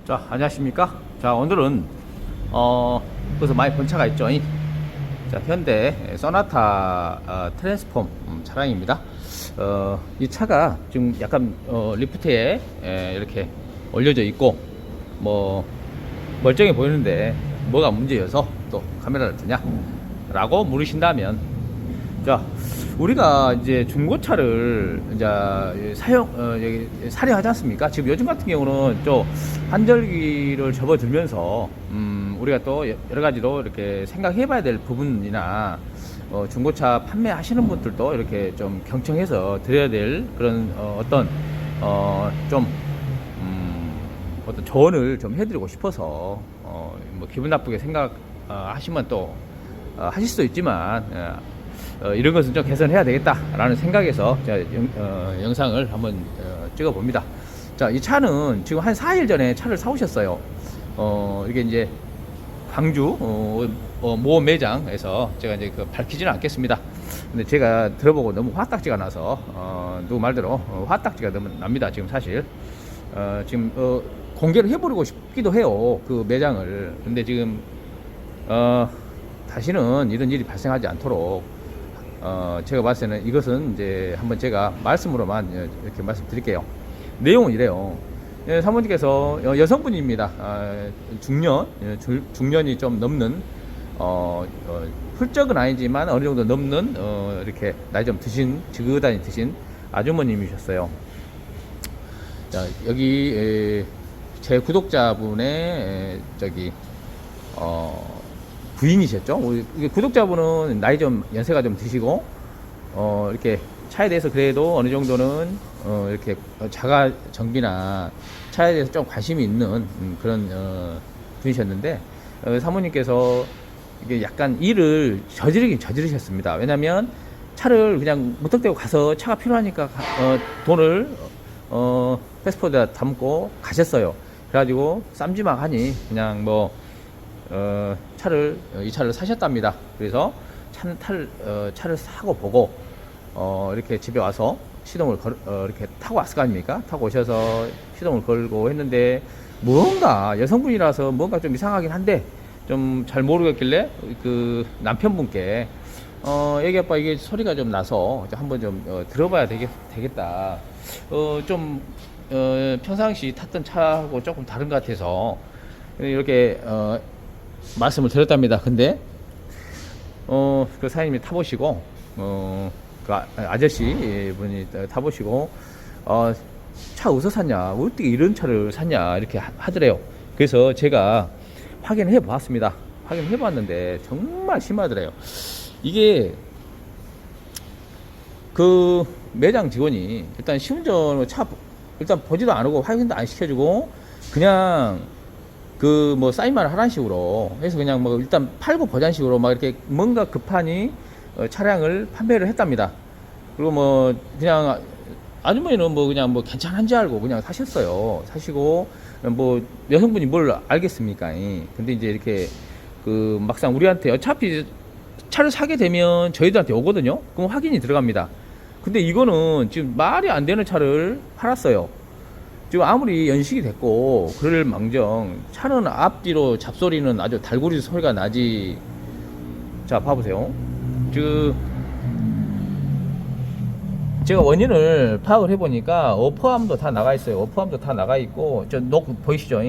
자, 안녕하십니까? 자, 오늘은 그래서 많이 본 차가 있죠. 자, 현대 소나타 트랜스폼 차량입니다. 이 차가 지금 약간 리프트에 이렇게 올려져 있고 뭐 멀쩡해 보이는데 뭐가 문제여서 또 카메라를 드냐? 라고 물으신다면, 자, 우리가 이제 중고차를 이제 사려하지 않습니까? 지금 요즘 같은 경우는 또 한절기를 접어들면서 우리가 또 여러 가지로 이렇게 생각해봐야 될 부분이나 중고차 판매하시는 분들도 이렇게 좀 경청해서 드려야 될 그런 어떤 조언을 좀 해드리고 싶어서 뭐 기분 나쁘게 생각하시면 또 하실 수도 있지만, 이런 것은 좀 개선해야 되겠다라는 생각에서 제가 영상을 한번 찍어 봅니다. 자, 이 차는 지금 한 4일 전에 차를 사오셨어요. 이게 이제 광주 모 매장에서 제가 이제 밝히지는 않겠습니다. 근데 제가 들어보고 너무 화딱지가 나서 누구 말대로 화딱지가 너무 납니다. 지금 사실 지금 공개를 해버리고 싶기도 해요, 그 매장을. 근데 지금 다시는 이런 일이 발생하지 않도록 제가 봤을 때는 이것은 이제 한번 제가 말씀으로만 이렇게 말씀드릴게요. 내용은 이래요. 사모님께서 여성분입니다. 중년이 좀 넘는 훌쩍은 아니지만 어느 정도 넘는 이렇게 나이 좀 드신, 지긋하니 드신 아주머님이셨어요. 자, 여기 제 구독자분의 부인이셨죠. 우리 구독자분은 나이 좀 연세가 좀 드시고 이렇게 차에 대해서 그래도 어느 정도는 이렇게 자가 정비나 차에 대해서 좀 관심이 있는 그런 분이셨는데, 사모님께서 이게 약간 일을 저지르긴 저지르셨습니다. 왜냐면 차를 그냥 무턱대고 가서 차가 필요하니까 돈을 패스포드에 담고 가셨어요. 그래가지고 쌈지막하니 그냥 뭐 이 차를 사셨답니다. 그래서 차를 사고 보고 이렇게 집에 와서 시동을 이렇게 타고 왔을 거 아닙니까? 타고 오셔서 시동을 걸고 했는데, 뭔가 여성분이라서 뭔가 좀 이상하긴 한데 좀 잘 모르겠길래 그 남편분께 애기 아빠 이게 소리가 좀 나서 한번 좀 들어봐야 되겠다. 좀 평상시 탔던 차하고 조금 다른 것 같아서 이렇게 말씀을 드렸답니다. 근데 그 사장님이 타보시고 그 아저씨 분이 타보시고 차 어디서 샀냐, 어떻게 이런 차를 샀냐 이렇게 하더래요. 그래서 제가 확인해 보았습니다. 확인해 봤는데 정말 심하더래요. 이게 그 매장 직원이 일단 시운전으로 차 일단 보지도 않고 확인도 안 시켜주고 그냥 그 뭐 사인만 하라는 식으로 해서 그냥 뭐 일단 팔고 보자는 식으로 막 이렇게 뭔가 급하니 차량을 판매를 했답니다. 그리고 뭐 그냥 아주머니는 뭐 그냥 뭐 괜찮은지 알고 그냥 사셨어요. 사시고 뭐 여성분이 뭘 알겠습니까? 근데 이제 이렇게 그 막상 우리한테 어차피 차를 사게 되면 저희들한테 오거든요. 그럼 확인이 들어갑니다. 근데 이거는 지금 말이 안 되는 차를 팔았어요. 지금 아무리 연식이 됐고 그럴 망정 차는 앞뒤로 잡소리는 아주 달구리 소리가 나지. 자, 봐보세요. 제가 원인을 파악을 해보니까 어퍼암도 다 나가 있어요. 어퍼암도 다 나가 있고, 저 보이시죠?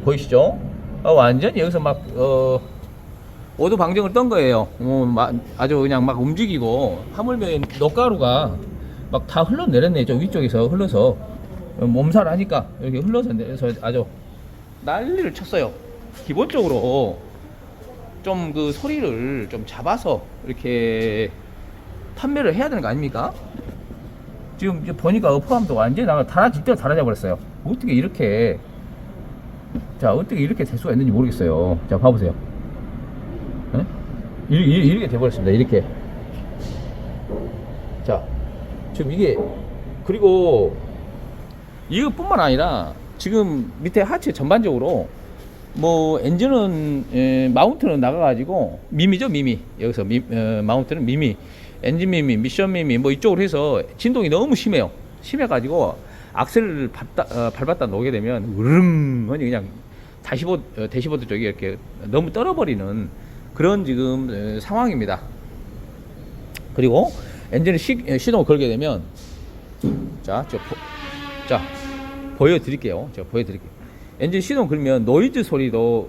보이시죠? 완전히 여기서 막 오도 방정을 떤 거예요. 아주 그냥 막 움직이고, 하물며 녹가루가 막 다 흘러내렸네. 저 위쪽에서 흘러서 몸살을 하니까 이렇게 흘러서 내려서 아주 난리를 쳤어요. 기본적으로 좀 그 소리를 좀 잡아서 이렇게 판매를 해야 되는 거 아닙니까? 지금 보니까 어퍼함도 완전히 진짜 달아져 버렸어요. 어떻게 이렇게 될 수가 있는지 모르겠어요. 자, 봐보세요. 네? 이렇게 돼버렸습니다. 이렇게. 자, 지금 이게, 그리고 이것뿐만 아니라 지금 밑에 하체 전반적으로 뭐 엔진은 마운트는 나가가지고 미미죠, 미미. 여기서 마운트는 미미, 엔진 미미, 미션 미미 뭐 이쪽으로 해서 진동이 너무 심해요. 심해가지고 악셀을 밟았다 놓게 되면 으릉 그냥 대시보드 쪽이 이렇게 너무 떨어버리는 그런 지금 상황입니다. 그리고 엔진을 시동을 걸게 되면 자 보여드릴게요. 제가 보여드릴게요. 엔진 시동 걸면 노이즈 소리도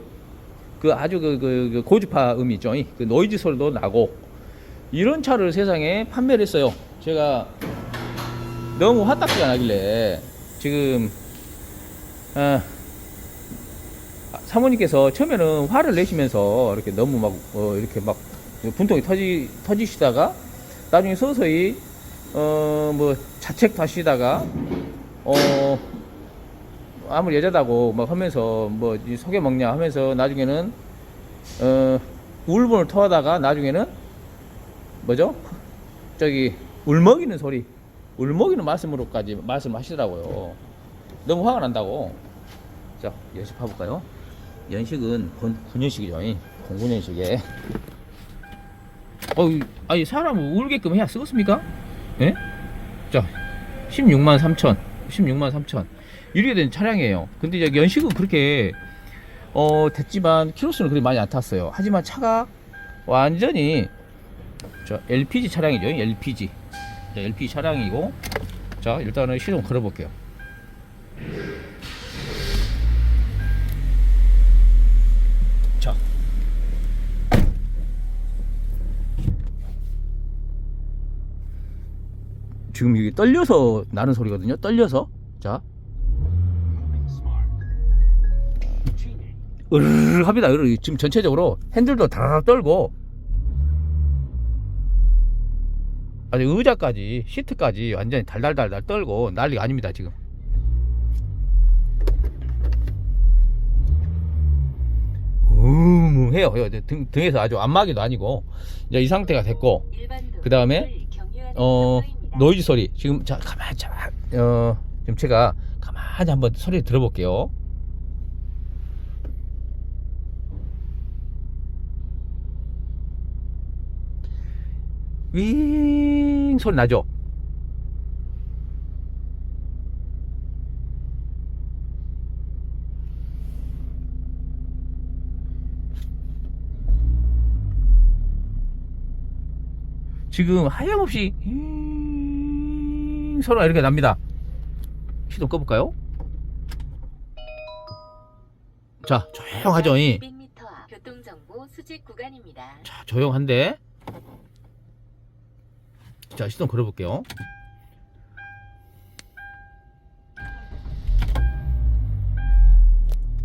그 아주 그 고주파 음이 있죠. 그 노이즈 소리도 나고 이런 차를 세상에 판매를 했어요. 제가 너무 화딱지가 나길래 지금 사모님께서 처음에는 화를 내시면서 이렇게 너무 막 이렇게 막 분통이 터지시다가 나중에 서서히 뭐 자책 하시다가 아무리 여자다고 막 하면서 뭐 속여 먹냐 하면서 나중에는 울분을 토하다가 나중에는 뭐죠? 저기 울먹이는 소리, 울먹이는 말씀으로까지 말씀하시더라고요. 너무 화가 난다고. 자, 연식해볼까요? 연식은 9년식이죠. 09년식에. 아니 사람을 울게끔 해야 쓰겠습니까? 예? 자, 16만 3천 이렇게 된 차량이에요. 근데 이제 연식은 그렇게 됐지만 키로수는 그리 많이 안 탔어요. 하지만 차가 완전히 저 LPG 차량이죠. LPG. 자, LPG 차량이고, 자, 일단은 시동 걸어볼게요. 자, 지금 이게 떨려서 나는 소리거든요. 떨려서. 자, 으르르 합니다. 지금 전체적으로 핸들도 다라락 떨고, 아주 의자까지 시트까지 완전히 달달달달 떨고 난리가 아닙니다. 지금 해요. 등에서 아주 안마기도 아니고 이제 이 상태가 됐고, 그 다음에 노이즈 소리 지금 자 가만히 지금 제가 가만히 한번 소리 들어볼게요. 윙 소리 나죠? 지금 하염없이 소리가 이렇게 납니다. 시동 꺼볼까요? 자, 조용하죠? 200m 교통정보 수집 구간입니다. 자, 조용한데. 자, 시동 걸어볼게요.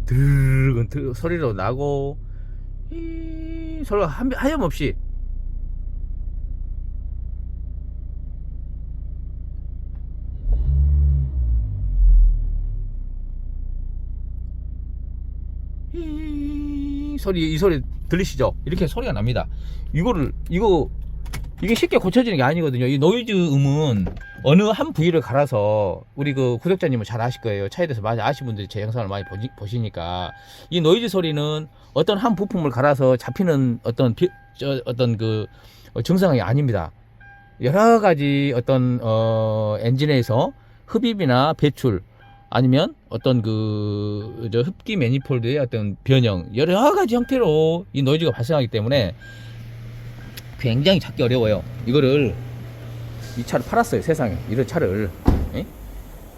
드르근 소리로 나고 소리가 하염없이 이 소리 들리시죠? 이렇게 소리가 납니다. 이게 쉽게 고쳐지는 게 아니거든요. 이 노이즈 음은 어느 한 부위를 갈아서, 우리 그 구독자님은 잘 아실 거예요. 차에 대해서 많이 아시는 분들이 제 영상을 많이 보시니까, 이 노이즈 소리는 어떤 한 부품을 갈아서 잡히는 어떤 그 증상이 아닙니다. 여러 가지 어떤 엔진에서 흡입이나 배출, 아니면 어떤 흡기 매니폴드의 어떤 변형, 여러 가지 형태로 이 노이즈가 발생하기 때문에 굉장히 찾기 어려워요. 이 차를 팔았어요. 세상에 이런 차를. 에?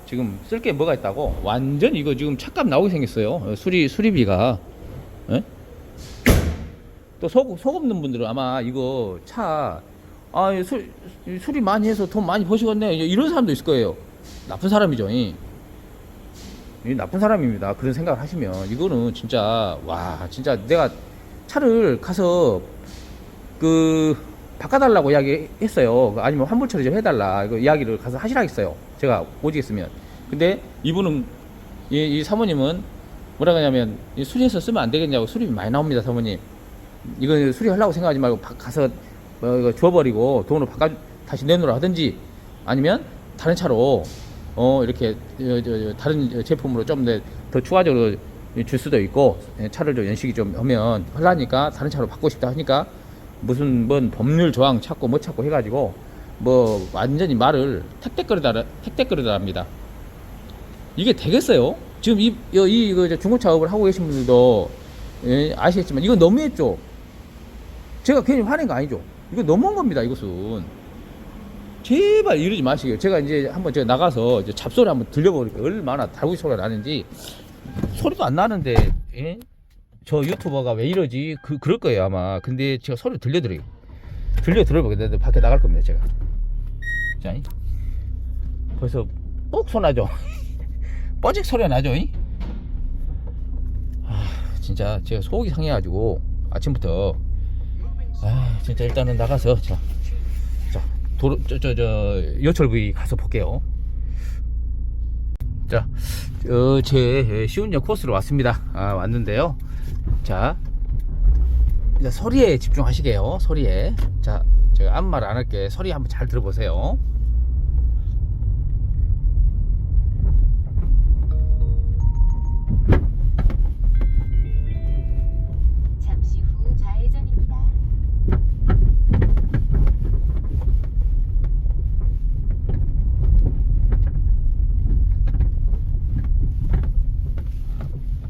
지금 쓸 게 뭐가 있다고 완전 이거 지금 차값 나오게 생겼어요. 수리비가. 에? 또 속 없는 분들은 아마 이거 차 수리 많이 해서 돈 많이 버시겠네 이런 사람도 있을 거예요. 나쁜 사람이죠. 이 나쁜 사람입니다. 그런 생각을 하시면 이거는 진짜 진짜 내가 차를 가서 바꿔달라고 이야기했어요. 아니면 환불 처리 좀 해달라 이거 이야기를 가서 하시라 했어요. 제가 오지겠으면. 근데 이분은 이 사모님은 뭐라 하냐면 수리해서 쓰면 안 되겠냐고. 수리비 많이 나옵니다. 사모님 이거 수리하려고 생각하지 말고 가서 이거 줘버리고 돈으로 다시 내놓으라 하든지, 아니면 다른 차로 이렇게 다른 제품으로 좀 더 추가적으로 줄 수도 있고, 차를 좀 연식이 좀 하면 하려니까 다른 차로 바꾸고 싶다 하니까 무슨 법률 조항 찾고 뭐 찾고 해가지고 완전히 말을 택택거리다 합니다. 이게 되겠어요? 지금 이거 이제 중고차 업을 하고 계신 분들도 예, 아시겠지만 이건 너무했죠. 제가 괜히 화낸 거 아니죠. 이거 너무한 겁니다. 이것은 제발 이러지 마시게요. 제가 이제 한번 제가 나가서 이제 잡소리 한번 들려버릴게요. 얼마나 달구지 소리가 나는지. 소리도 안 나는데 예? 저 유튜버가 왜 이러지? 그럴 거예요 아마. 근데 제가 소리 들려드려요. 들어보게 밖에 나갈 겁니다 제가. 자, 벌써 뻑 소나죠. 뻐직 소리가 나죠. 진짜 제가 속이 상해가지고 아침부터 진짜 일단은 나가서 자 도로 여철 부위 가서 볼게요. 자, 제 시운전 코스로 왔습니다. 왔는데요. 자, 일단 소리에 집중하시게요. 소리에. 자, 제가 아무 말 안 할게. 소리 한번 잘 들어보세요. 잠시 후 좌회전입니다.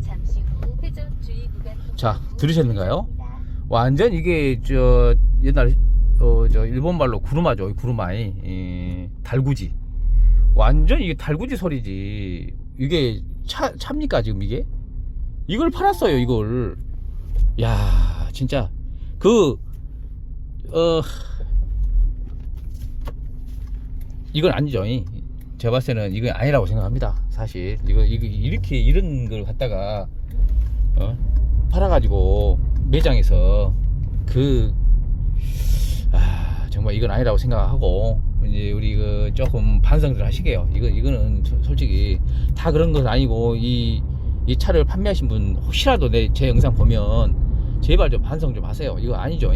잠시 후 회전 주의 구간 자, 들으셨는가요? 완전 이게 저 옛날 저 일본 말로 구루마죠. 구루마이 달구지. 완전 이게 달구지 소리지. 이게 차입니까 지금 이게? 이걸 팔았어요 이걸. 야 진짜 이건 아니죠. 제가 봤을 때는 이건 아니라고 생각합니다. 사실 이거 이렇게 이런 걸 갖다가 팔아가지고 매장에서 정말 이건 아니라고 생각하고 이제 우리 조금 반성들 하시게요. 이거는 솔직히 다 그런 건 아니고 이 차를 판매하신 분 혹시라도 제 영상 보면 제발 좀 반성 좀 하세요. 이거 아니죠.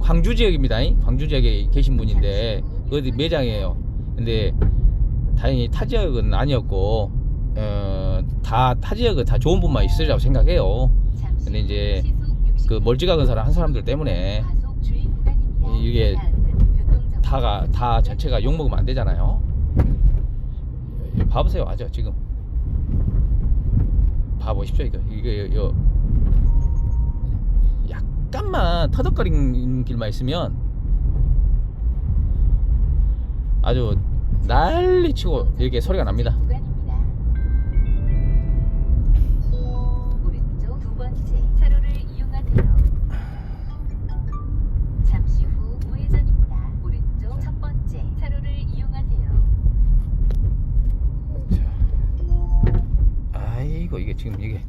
광주 지역입니다. 광주 지역에 계신 분인데 어디 매장이에요. 근데 다행히 타 지역은 아니었고 타 지역은 다 좋은 분만 있으리라고 생각해요. 근데 이제 멀찌감은 한 사람들 때문에 이게 다 전체가 욕먹으면 안 되잖아요. 봐보세요. 아죠 지금 봐보십시오. 이거 약간만 터덕거리는 길만 있으면 아주 난리치고 이렇게 소리가 납니다. 오른쪽 두 번째 차로를 이용하세요. 잠시 후 우회전입니다. 오른쪽 첫 번째 차로를 이용하세요. 아이고 이게 지금 이게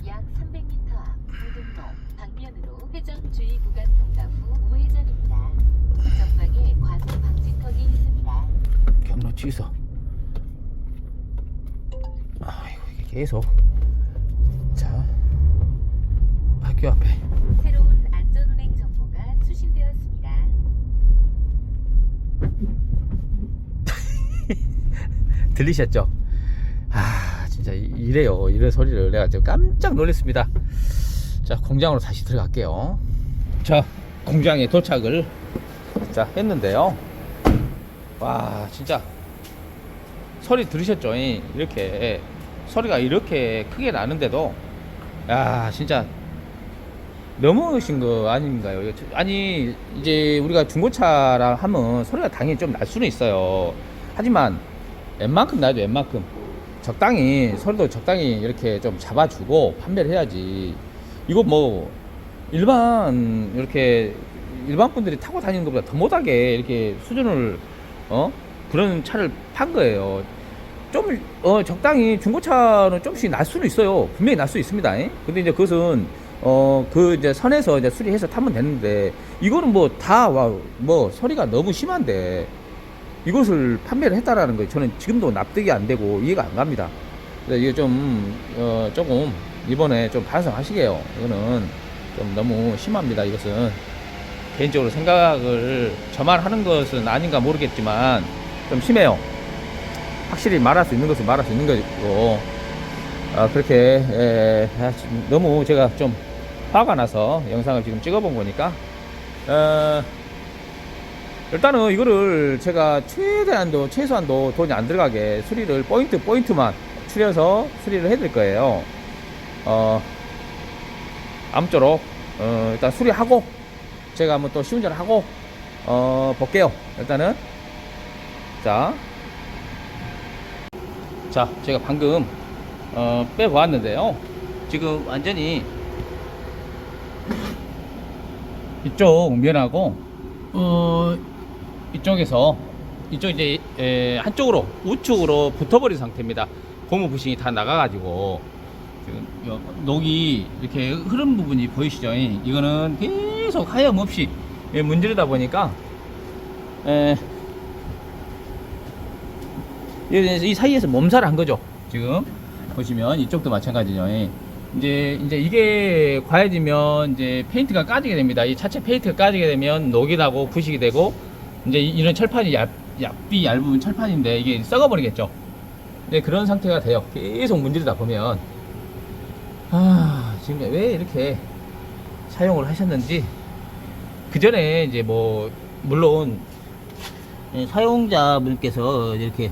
약 300m 앞 우등로 방면으로 회전 주의 구간 통과 후 우회전입니다. 전방에 과속 방지턱이 있습니다. 경로 취소. 아이고 이게 계속. 자, 학교 앞에 새로운 안전운행 정보가 수신되었습니다. 들리셨죠? 진짜 이래요. 이런 소리를 내가 지금 깜짝 놀랐습니다. 자, 공장으로 다시 들어갈게요. 자, 공장에 도착을 했는데요. 와, 진짜 소리 들으셨죠? 이렇게 소리가 이렇게 크게 나는데도 진짜 너무하신 거 아닌가요? 아니 이제 우리가 중고차라 하면 소리가 당연히 좀 날 수는 있어요. 하지만 웬만큼 나죠. 웬만큼 적당히 소리도 적당히 이렇게 좀 잡아주고 판매를 해야지. 이거 뭐 일반 분들이 타고 다니는 것보다 더 못하게 이렇게 수준을 그런 차를 판 거예요. 좀 적당히 중고차는 좀씩 날 수는 있어요. 분명히 날 수 있습니다. 근데 이제 그것은 이제 선에서 이제 수리해서 타면 되는데 이거는 뭐 소리가 너무 심한데 이것을 판매를 했다라는 거 저는 지금도 납득이 안 되고 이해가 안 갑니다. 그래서 이게 조금 이번에 좀 반성하시게요. 이거는 좀 너무 심합니다. 이것은 개인적으로 생각을 저만 하는 것은 아닌가 모르겠지만 좀 심해요. 확실히 말할 수 있는 것은 말할 수 있는 거고 그렇게 너무 제가 좀 화가 나서 영상을 지금 찍어본 거니까 일단은 이거를 제가 최소한도 돈이 안 들어가게 수리를 포인트만 추려서 수리를 해드릴 거예요. 아무쪼록 일단 수리하고 제가 한번 또 시운전을 하고 볼게요. 일단은 자 제가 방금 빼보았는데요. 지금 완전히 이쪽 면하고 이쪽에서 이쪽 이제 한쪽으로 우측으로 붙어버린 상태입니다. 고무 부싱이 다 나가가지고 지금 녹이 이렇게 흐른 부분이 보이시죠? 이거는 계속 하염없이 문지르다 보니까 이 사이에서 몸살을 한 거죠. 지금 보시면 이쪽도 마찬가지죠. 이제 이게 과해지면 이제 페인트가 까지게 됩니다. 이 차체 페인트가 까지게 되면 녹이 나고 부식이 되고 이제 이런 철판이 얇은 철판인데 이게 썩어버리겠죠. 네, 그런 상태가 돼요. 계속 문지르다 보면 지금 왜 이렇게 사용을 하셨는지 그 전에 이제 뭐 물론 사용자분께서 이렇게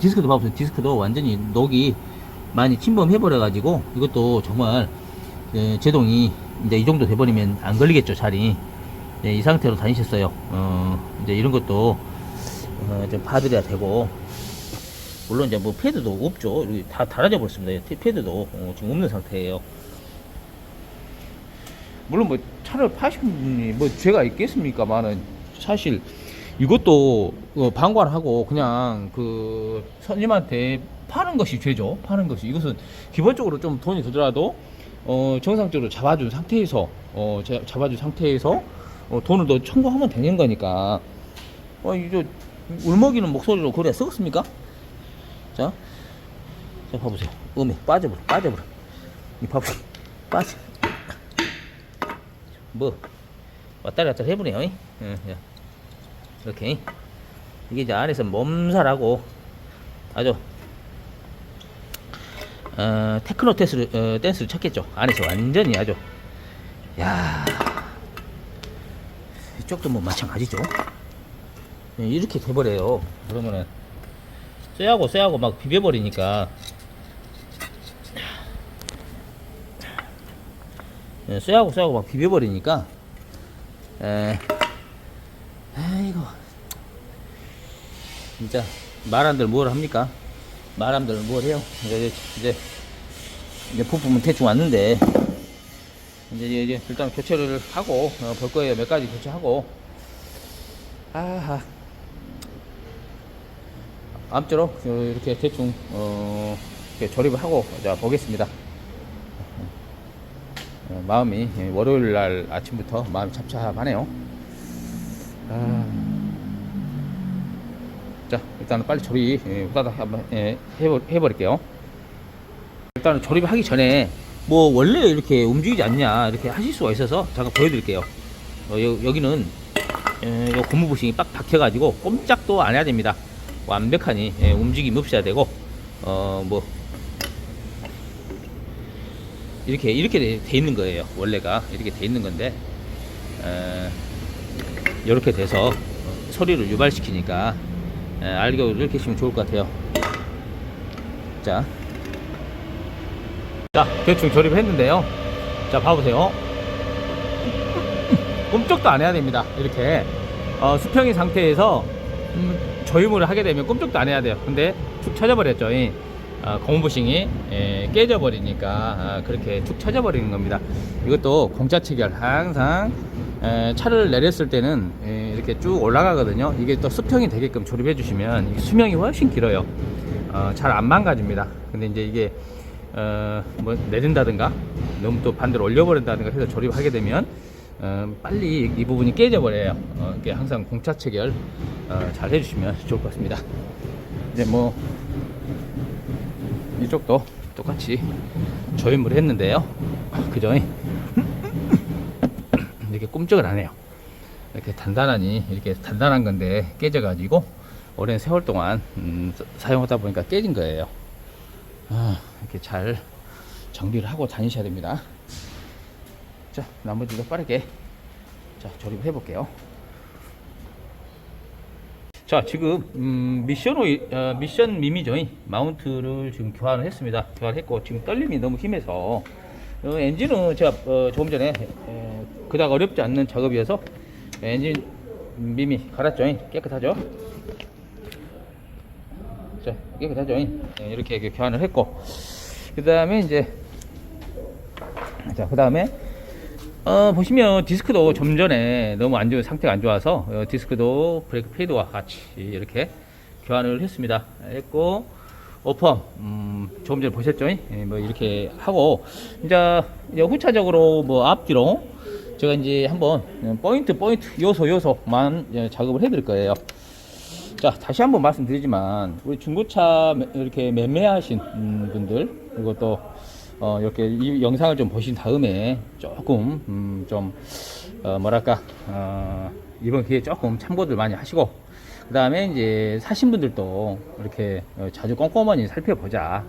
디스크도 봐보세요. 디스크도 완전히 녹이 많이 침범해 버려 가지고 이것도 정말 제동이 이제 이 정도 돼버리면 안 걸리겠죠. 자리 이 상태로 다니셨어요. 이제 이런 것도 좀 봐드려야 되고, 물론 이제 뭐 패드도 없죠. 다 닳아져 버렸습니다. 패드도 지금 없는 상태예요. 물론 뭐 차를 파신 분이 뭐 죄가 있겠습니까만은 사실 이것도 방관하고 그냥 그 손님한테 파는 것이 죄죠. 파는 것이. 이것은 기본적으로 좀 돈이 들더라도 정상적으로 잡아준 상태에서 돈을 더 청구하면 되는 거니까. 이제 울먹이는 목소리로 그래 쓰겠습니까? 자 봐보세요. 빠져버려. 이 봐보세요. 빠져. 뭐 왔다리 갔다리 해보네요. 이렇게 이게 이제 안에서 몸살하고 아주 테크노 댄스를 쳤겠죠. 안에서 완전히 아주. 야, 이쪽도 뭐 마찬가지죠. 이렇게 돼버려요. 그러면은 쇠하고 막 비벼버리니까 쇠하고 막 비벼버리니까 아이고 진짜 말한들 뭘 합니까? 말함들 뭘 해요? 이제 부품은 대충 왔는데 이제 일단 교체를 하고 볼 거예요. 몇 가지 교체하고. 아무쪼록 이렇게 대충 이렇게 조립을 하고 자 보겠습니다. 마음이 월요일 날 아침부터 마음이 잡잡하네요. 자 일단은 빨리 조립 후다닥 한번 해버릴게요. 일단은 조립하기 전에 뭐 원래 이렇게 움직이지 않냐 이렇게 하실 수가 있어서 잠깐 보여드릴게요. 여기는 요 고무 부싱이 빡 박혀가지고 꼼짝도 안 해야 됩니다. 완벽하니 움직임이 없어야 되고 뭐 이렇게 돼 있는 거예요. 원래가 이렇게 돼 있는 건데 이렇게 돼서 소리를 유발시키니까 알고 이렇게 하시면 좋을 것 같아요. 자 대충 조립을 했는데요. 자 봐보세요. 꼼짝도 안 해야 됩니다. 이렇게 수평인 상태에서 조임을 하게 되면 꼼짝도 안 해야 돼요. 근데 툭 쳐져버렸죠. 고무 부싱이 깨져 버리니까 그렇게 툭 쳐져 버리는 겁니다. 이것도 공짜 체결 항상 차를 내렸을 때는 이렇게 쭉 올라가거든요. 이게 또 수평이 되게끔 조립해 주시면 수명이 훨씬 길어요. 잘 안 망가집니다. 근데 이제 이게 뭐 내린다든가 너무 또 반대로 올려버린다든가 해서 조립하게 되면 빨리 이 부분이 깨져 버려요. 이게 항상 공차 체결 잘 해주시면 좋을 것 같습니다. 이제 뭐 이쪽도 똑같이 조임을 했는데요. 그죠? 이렇게 꼼짝을 안 해요. 이렇게 이렇게 단단한 건데 깨져가지고 오랜 세월 동안 사용하다 보니까 깨진 거예요. 이렇게 잘 정비를 하고 다니셔야 됩니다. 자, 나머지도 빠르게 조립해 볼게요. 자, 지금 미션 미미죠. 마운트를 지금 교환을 했습니다. 교환했고 지금 떨림이 너무 심해서 엔진은 제가 조금 전에 그닥 어렵지 않는 작업이어서 엔진 미미 갈았죠. 깨끗하죠. 자, 깨끗하죠. 이렇게 교환을 했고, 그 다음에 이제, 자, 그 다음에 보시면 디스크도 좀 전에 너무 상태가 안 좋아서 디스크도 브레이크 패드와 같이 이렇게 교환을 했습니다. 했고, 오펌 조금 전에 보셨죠? 뭐 이렇게 하고 이제 후차적으로 뭐 앞뒤로 제가 이제 한번 포인트 요소만 작업을 해드릴 거예요. 자, 다시 한번 말씀드리지만 우리 중고차 이렇게 매매하신 분들, 그리고 또 이렇게 이 영상을 좀 보신 다음에 조금 뭐랄까 이번 기회에 조금 참고들 많이 하시고, 그 다음에 이제 사신 분들도 이렇게 자주 꼼꼼하니 살펴보자.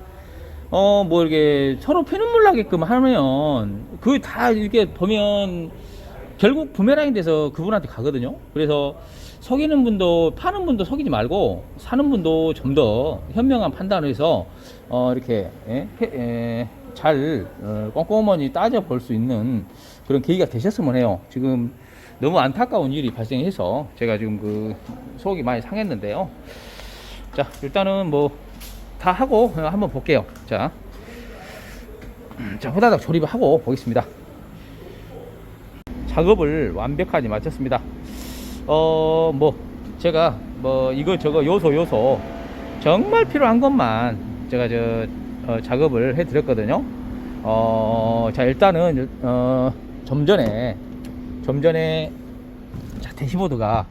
뭐 이렇게 서로 피눈물 나게끔 하면 그 다 이렇게 보면 결국 부메랑이 돼서 그분한테 가거든요. 그래서 속이는 분도, 파는 분도 속이지 말고 사는 분도 좀 더 현명한 판단을 해서 이렇게 잘 꼼꼼하니 따져볼 수 있는 그런 계기가 되셨으면 해요. 지금 너무 안타까운 일이 발생해서 제가 지금 그 속이 많이 상했는데요. 자, 일단은 뭐 다 하고 한번 볼게요. 자, 호다닥 조립을 하고 보겠습니다. 작업을 완벽하게 마쳤습니다. 뭐 제가 뭐 이거저거 요소 정말 필요한 것만 제가 작업을 해 드렸거든요. 자, 일단은 좀 전에 자, 대시보드가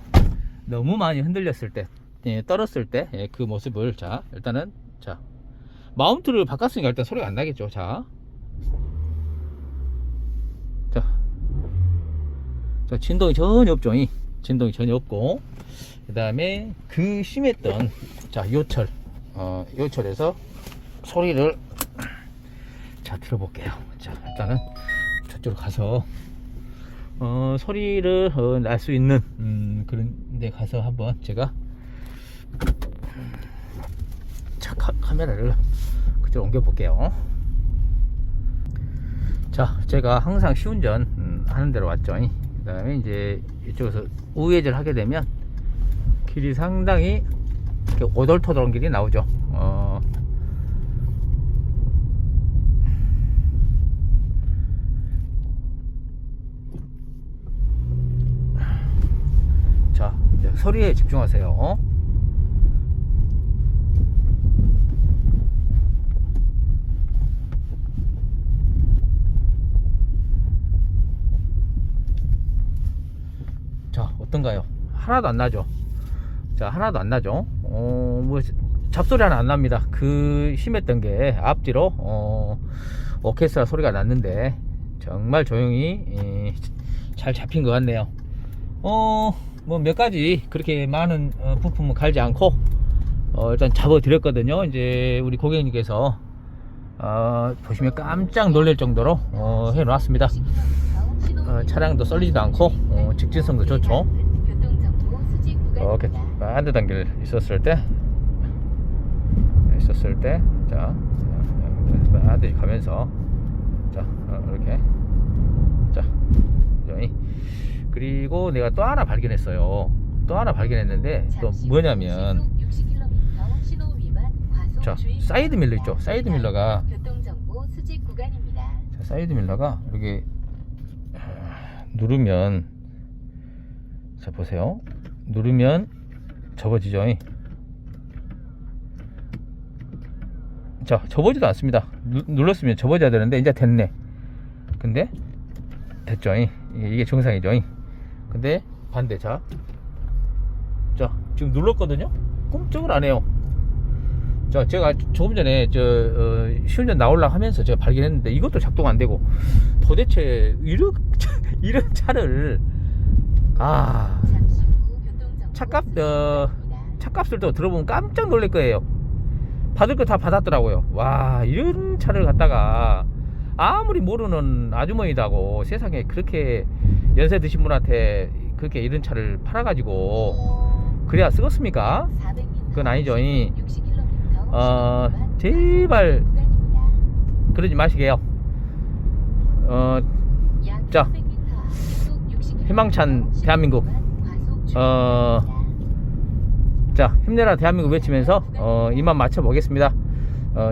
너무 많이 흔들렸을 때, 떨었을 때 그 모습을, 자, 일단은 자, 마운트를 바꿨으니까 일단 소리가 안 나겠죠. 자, 진동이 전혀 없죠. 진동이 전혀 없고, 그 다음에 그 심했던, 자, 요철에서 소리를 자, 들어볼게요. 자, 일단은 저쪽으로 가서 소리를 날 수 있는 그런 데 가서 한번 제가 자, 카메라를 그쪽으로 옮겨 볼게요. 자, 제가 항상 시운전 하는 데로 왔죠. 그 다음에 이제 이쪽에서 우회전을 하게 되면 길이 상당히 이렇게 오돌토돌한 길이 나오죠. 자, 소리에 집중하세요. 자, 어떤가요? 하나도 안 나죠? 자, 하나도 안 나죠? 뭐 잡소리 하나 안 납니다. 그 심했던 게 앞뒤로 오케스트라 소리가 났는데 정말 조용히 잘 잡힌 것 같네요. 뭐 몇 가지 그렇게 많은 부품을 갈지 않고 일단 잡아 드렸거든요. 이제 우리 고객님께서 보시면 깜짝 놀랄 정도로 해 놨습니다. 차량도 썰리지도 않고 직진성도 좋죠. 이렇게 안전단길 있었을 때 자, 아들이 가면서 자, 이렇게 자, 그리고 내가 또 하나 발견했어요. 또 하나 발견했는데 또 뭐냐면, 자, 사이드 밀러 있죠. 사이드 밀러가 이렇게 누르면, 자, 보세요. 누르면 접어지죠. 자, 접어지도 않습니다. 눌렀으면 접어져야 되는데 이제 됐네. 근데 됐죠. 이게 정상이죠. 근데 반대. 자, 지금 눌렀거든요. 꿈쩍을 안 해요. 자, 제가 조금 전에 시운전 나오려고 하면서 제가 발견했는데 이것도 작동 안 되고, 도대체 이런 차를 차값을 또 들어보면 깜짝 놀랄 거예요. 받을 거 다 받았더라고요. 와, 이런 차를 갖다가 아무리 모르는 아주머니다고 세상에 그렇게 연세 드신 분한테 그렇게 이런 차를 팔아가지고 그래야 쓰겠습니까? 400m, 그건 아니죠. 이 60km, 제발 그러지 마시게요. 자, 희망찬 대한민국. 자, 힘내라 대한민국 외치면서 이만 마쳐 보겠습니다.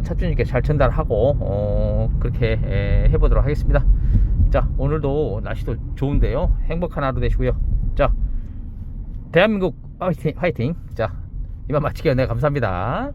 차주님께 잘 전달하고 그렇게 해보도록 하겠습니다. 자, 오늘도 날씨도 좋은데요. 행복한 하루 되시고요. 자, 대한민국 화이팅, 화이팅. 자, 이만 마치게요. 네, 감사합니다.